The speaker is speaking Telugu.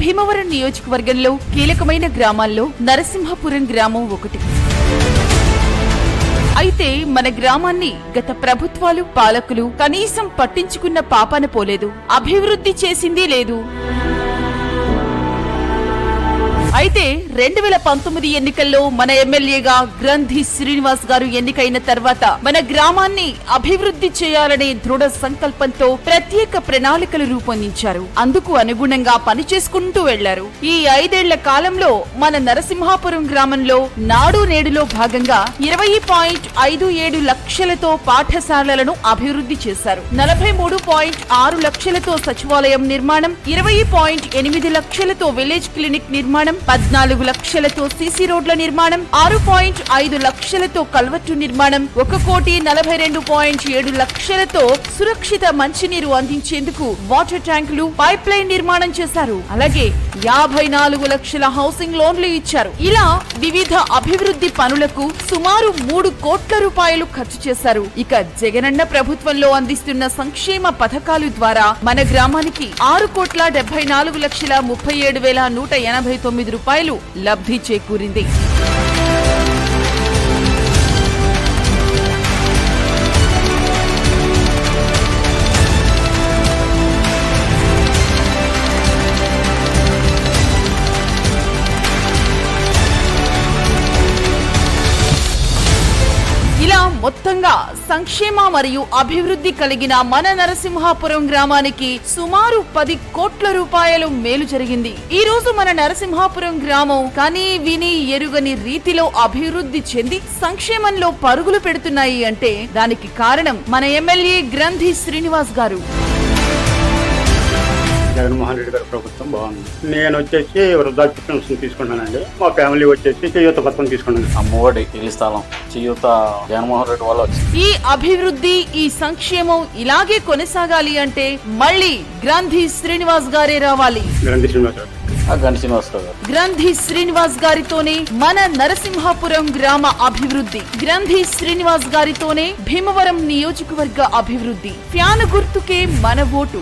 భీమవరం నియోజకవర్గంలో కీలకమైన గ్రామాల్లో నరసింహాపురం గ్రామం ఒకటి. అయితే మన గ్రామాన్ని గత ప్రభుత్వాలు పాలకులు కనీసం పట్టించుకున్న పాపాన పోలేదు, అభివృద్ధి చేసింది లేదు. అయితే 2019 ఎన్నికల్లో మన ఎమ్మెల్యేగా గ్రంథి శ్రీనివాస్ గారు ఎన్నికైన తర్వాత మన గ్రామాన్ని అభివృద్ధి చేయాలనే దృఢ సంకల్పంతో ప్రత్యేక ప్రణాళికలు రూపొందించారు. అందుకు అనుగుణంగా పనిచేసుకుంటూ వెళ్లారు. ఈ 5 ఏళ్ల కాలంలో మన నరసింహాపురం గ్రామంలో నాడు నేడులో భాగంగా 20.57 లక్షలతో పాఠశాలలను అభివృద్ధి చేశారు. 43.6 లక్షలతో సచివాలయం నిర్మాణం, 20.8 లక్షలతో విలేజ్ క్లినిక్ నిర్మాణం, 14 లక్షలతో సీసీ రోడ్ల నిర్మాణం, 6.5 లక్షలతో కల్వర్టు నిర్మాణం, 1,42.7 లక్షలతో సురక్షిత మంచినీరు అందించేందుకు వాటర్ ట్యాంకులు, పైప్ లైన్ నిర్మాణం చేశారు. అలాగే 54 లక్షల హౌసింగ్ లోన్లు ఇచ్చారు. ఇలా వివిధ అభివృద్ధి పనులకు సుమారు 3 కోట్ల రూపాయలు ఖర్చు చేశారు. ఇక జగనన్న ప్రభుత్వంలో అందిస్తున్న సంక్షేమ పథకాలు ద్వారా మన గ్రామానికి 6,74,37,189 రూపాయలు లబ్ధి చేకూరింది. ఇలా మొత్తంగా సంక్షేమ మరియు అభివృద్ధి కలిగిన మన నరసింహాపురం గ్రామానికి సుమారు 10 కోట్ల రూపాయలు మేలు జరిగింది. ఈ రోజు మన నరసింహాపురం గ్రామం కానీ విని ఎరుగని రీతిలో అభివృద్ధి చెంది సంక్షేమంలో పరుగులు పెడుతున్నాయి అంటే దానికి కారణం మన ఎమ్మెల్యే గ్రంథి శ్రీనివాస్ గారు. జగన్మోహన్ రెడ్డి గారి ప్రభుత్వం బాగుంది. నేను వచ్చేసి వృద్ధాప్య పెన్షన్ తీసుకున్నానండి. మా ఫ్యామిలీ వచ్చేసి చేయూత పథకం తీసుకున్నాను. అమ్మఒడి ఇల్లు స్థలం చేయూత జగన్మోహన్ రెడ్డి వల్ల వచ్చింది. ఈ అభివృద్ధి ఈ సంక్షేమం ఇలాగే కొనసాగాలి అంటే మళ్ళీ గ్రంథి శ్రీనివాస్ గారే రావాలి. గ్రంథి శ్రీనివాస్ గారితోనే మన నరసింహాపురం గ్రామ అభివృద్ధి, గ్రంథి శ్రీనివాస్ గారితోనే భీమవరం నియోజకవర్గ అభివృద్ధి. ఫ్యాను గుర్తుకే మన ఓటు.